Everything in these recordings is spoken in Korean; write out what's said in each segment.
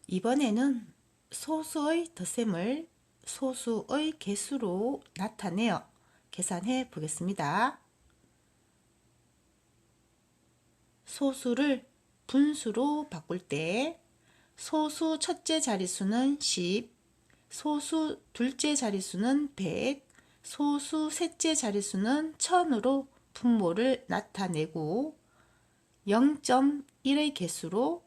이번에는 소수의 덧셈을 소수의 개수로 나타내어 계산해 보겠습니다. 소수를 분수로 바꿀 때 소수 첫째 자릿수는 10, 소수 둘째 자릿수는 100, 소수 셋째 자릿수는 1000으로 분모를 나타내고 0.1의 개수로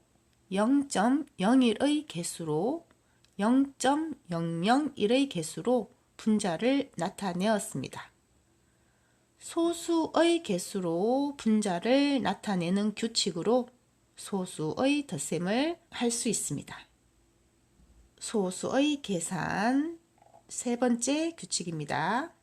0.01의 개수로 0.001의 개수로 분자를 나타내었습니다. 소수의 개수로 분자를 나타내는 규칙으로 소수의 덧셈을 할 수 있습니다. 소수의 계산 세 번째 규칙입니다.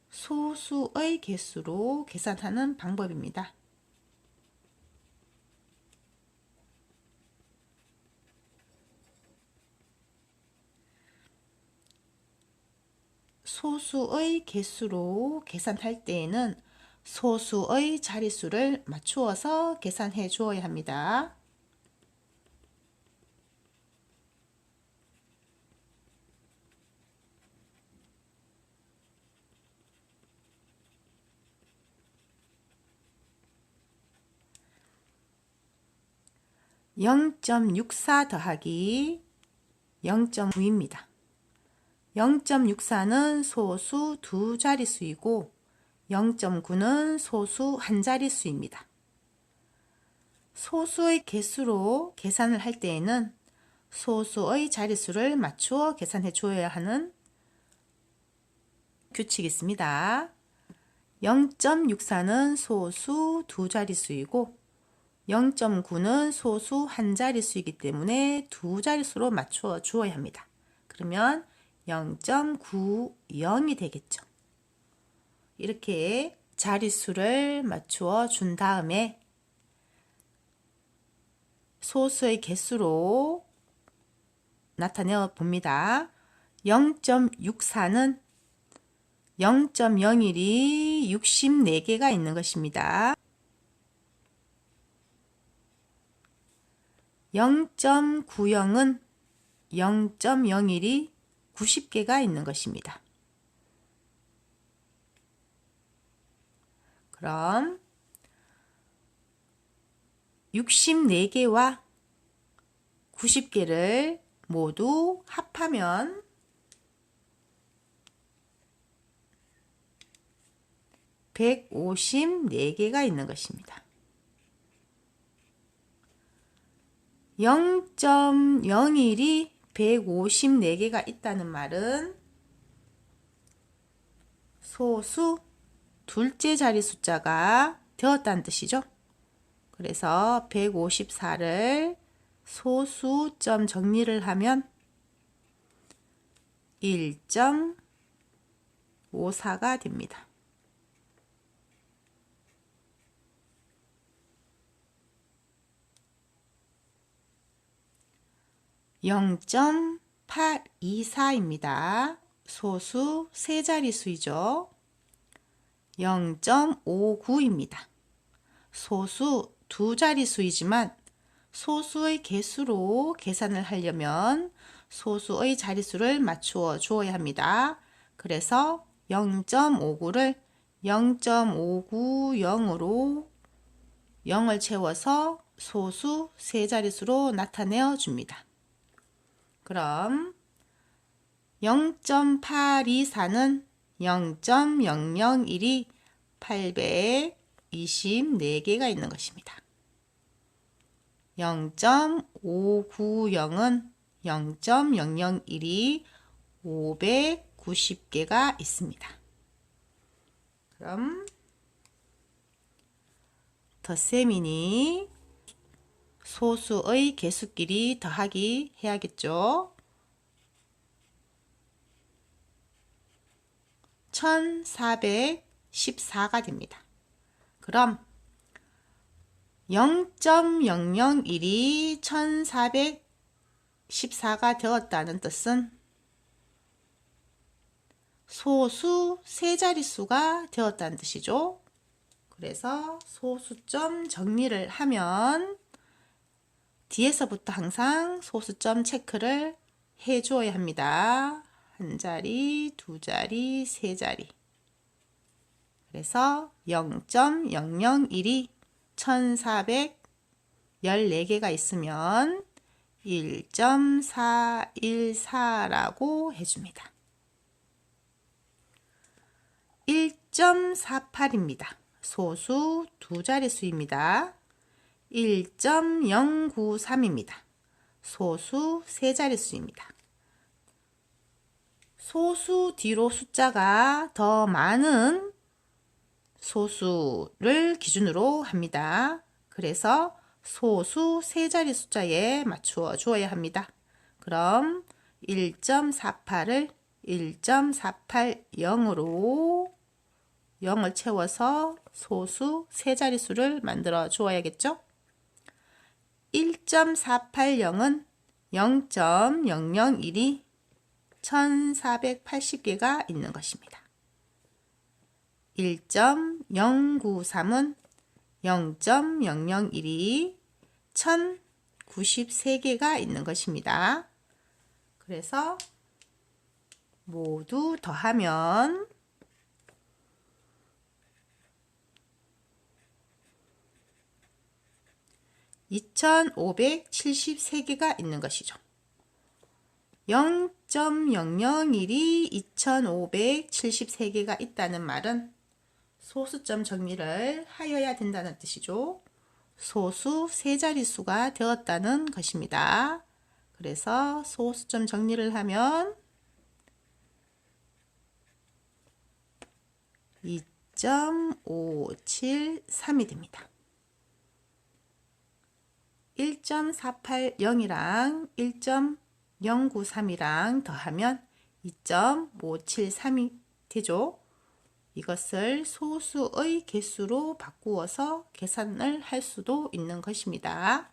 소수의 개수로 계산하는 방법입니다. 소수의 개수로 계산할 때에는 소수의 자릿수를 맞추어서 계산해 주어야 합니다. (0.64) 더하기 0.9입니다. 0.64는 소수 두 자릿수이고 0.9는 소수 한 자릿수입니다. 소수의 개수로 계산을 할 때에는 소수의 자릿수를 맞추어 계산해 줘야 하는 규칙이 있습니다. 0.64는 소수 두 자릿수이고 0.9는 소수 한 자릿수이기 때문에 두 자릿수로 맞추어 주어야 합니다. 그러면 0.90이 되겠죠. 이렇게 자릿수를 맞추어 준 다음에 소수의 개수로 나타내 봅니다. 0.64는 0.01이 64개가 있는 것입니다. 0.90은 0.01이 90개가 있는 것입니다. 그럼 64개와 90개를 모두 합하면 154개가 있는 것입니다. 0.01이 154개가 있다는 말은 소수 둘째 자리 숫자가 되었다는 뜻이죠. 그래서 154를 소수점 정리를 하면 1.54가 됩니다. (0.824입니다) 소수 세 자릿수이죠. 0.59입니다. 소수 두 자릿수이지만 소수의 개수로 계산을 하려면 소수의 자릿수를 맞추어 주어야 합니다. 그래서 0.59를 0.590으로 0을 채워서 소수 세 자릿수로 나타내어 줍니다. 그럼 0.824는 0.001이 824개가 있는 것입니다. 0.590은 0.001이 590개가 있습니다. 그럼 덧셈이니 소수의 개수끼리 더하기 해야겠죠. 1414가 됩니다. 그럼 0.001이 1414가 되었다는 뜻은 소수 세 자릿수가 되었다는 뜻이죠. 그래서 소수점 정리를 하면 뒤에서부터 항상 소수점 체크를 해줘야 합니다. 한 자리, 두 자리, 세 자리. 그래서 0.001이 1414개가 있으면 1.414라고 해줍니다. 1.48입니다. 소수 두 자릿수입니다. 1.093입니다. 소수 세 자릿수입니다. 소수 뒤로 숫자가 더 많은 소수를 기준으로 합니다. 그래서 소수 세 자리 숫자에 맞추어 주어야 합니다. 그럼 1.48을 1.480으로 0을 채워서 소수 세 자릿수를 만들어 주어야겠죠? 1.480은 0.001이 1480개가 있는 것입니다. 1.093은 0.001이 1093개가 있는 것입니다. 그래서 모두 더하면 2573개가 있는 것이죠. 0.001이 2573개가 있다는 말은 소수점 정리를 하여야 된다는 뜻이죠. 소수 세 자릿수가 되었다는 것입니다. 그래서 소수점 정리를 하면 2.573이 됩니다. 1.480이랑 1.093이랑 더하면 2.573이 되죠. 이것을 소수의 개수로 바꾸어서 계산을 할 수도 있는 것입니다.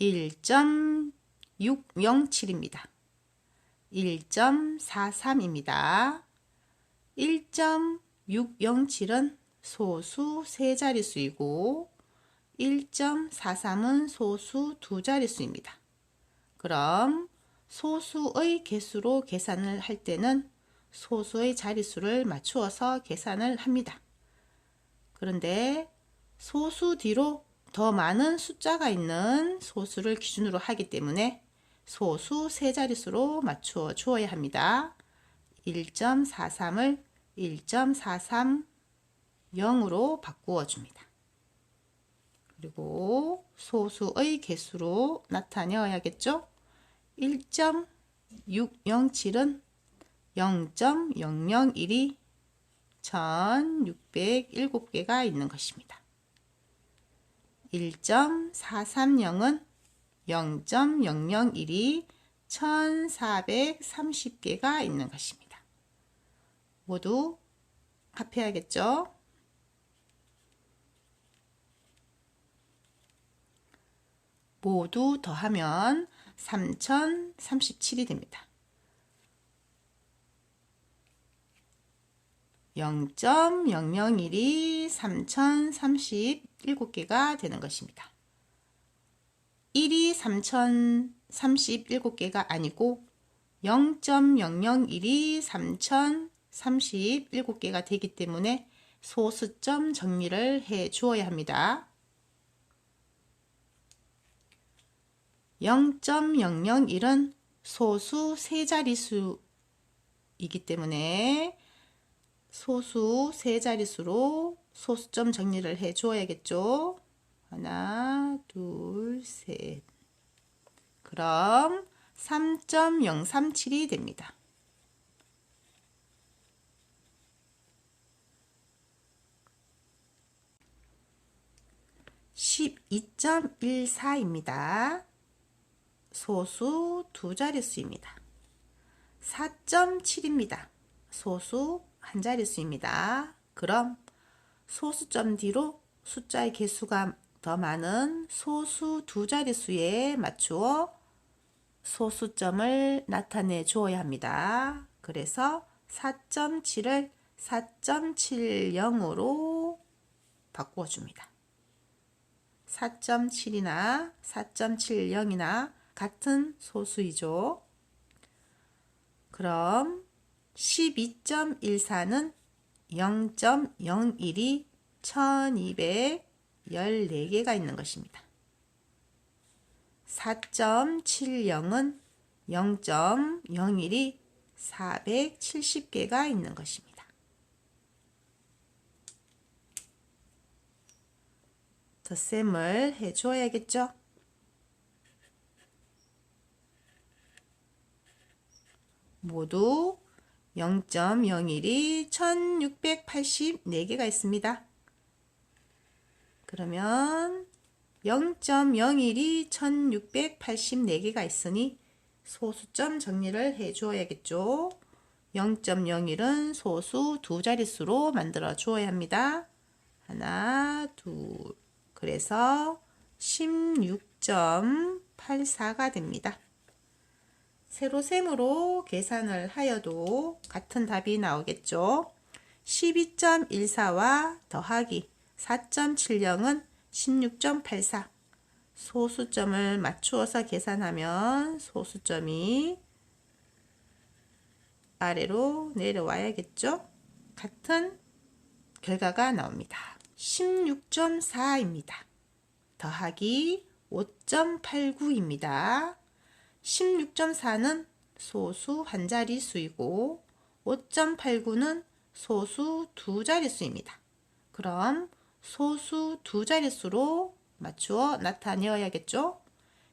1.607입니다. 1.43입니다. 1.607은 소수 세 자릿수이고 1.43은 소수 두 자릿수입니다. 그럼 소수의 개수로 계산을 할 때는 소수의 자릿수를 맞추어서 계산을 합니다. 그런데 소수 뒤로 더 많은 숫자가 있는 소수를 기준으로 하기 때문에 소수 세 자릿수로 맞추어 주어야 합니다. 1.43을 1.430으로 바꾸어 줍니다. 그리고 소수의 개수로 나타내어야겠죠? 1.607은 0.001이 1607개가 있는 것입니다. 1.430은 0.001이 1430개가 있는 것입니다. 모두 합해야겠죠? 모두 더하면 3037이 됩니다. 0.001이 3037개가 되는 것입니다. 1이 3037개가 아니고 0.001이 3037개가 되기 때문에 소수점 정리를 해 주어야 합니다. 0.001은 소수 세 자릿수이기 때문에 소수 세 자릿수로 소수점 정리를 해 주어야겠죠. 하나, 둘, 셋. 그럼 3.037이 됩니다. 12.14입니다. 소수 두 자릿수입니다. 4.7입니다. 소수 한 자릿수입니다. 그럼 소수점 뒤로 숫자의 개수가 더 많은 소수 두 자릿수에 맞추어 소수점을 나타내 주어야 합니다. 그래서 4.7을 4.70으로 바꾸어 줍니다. 4.7이나 4.70이나 같은 소수이죠. 그럼 12.14는 0.01이 1214개가 있는 것입니다. 4.70은 0.01이 470개가 있는 것입니다. 덧셈을 해줘야겠죠? 모두 0.01이 1684개가 있습니다. 그러면 0.01이 1684개가 있으니 소수점 정리를 해 주어야겠죠. 0.01은 소수 두 자릿수로 만들어 주어야 합니다. 하나, 둘. 그래서 16.84가 됩니다. 세로셈으로 계산을 하여도 같은 답이 나오겠죠. 12.14와 더하기 4.70은 16.84. 소수점을 맞추어서 계산하면 소수점이 아래로 내려와야겠죠. 같은 결과가 나옵니다. 16.4입니다. 더하기 5.89입니다. 16.4는 소수 한 자릿수이고 5.89는 소수 두 자릿수입니다. 그럼 소수 두 자릿수로 맞추어 나타내어야겠죠.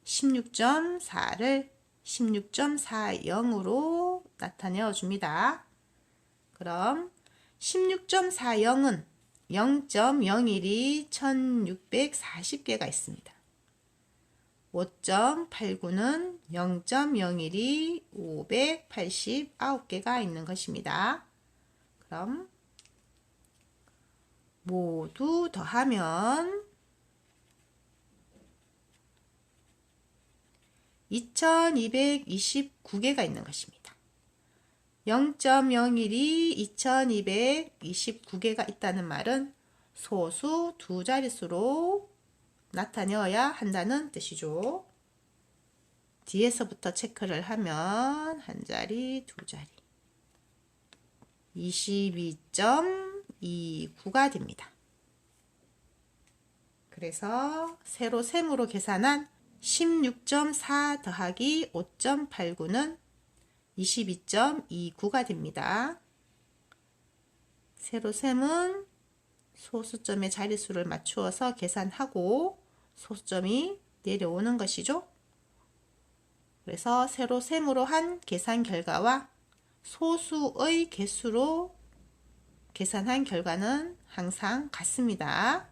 16.4를 16.40으로 나타내어 줍니다. 그럼 16.40은 0.01이 1640개가 있습니다. 5.89는 0.01이 589개가 있는 것입니다. 그럼 모두 더하면 2229개가 있는 것입니다. 0.01이 2229개가 있다는 말은 소수 두 자릿수로 나타내어야 한다는 뜻이죠. 뒤에서부터 체크를 하면 한 자리, 두 자리. 22.29가 됩니다. 그래서 세로셈으로 계산한 16.4 더하기 5.89는 22.29가 됩니다. 세로셈은 소수점의 자릿수를 맞추어서 계산하고 소수점이 내려오는 것이죠. 그래서 세로셈으로 한 계산 결과와 소수의 개수로 계산한 결과는 항상 같습니다.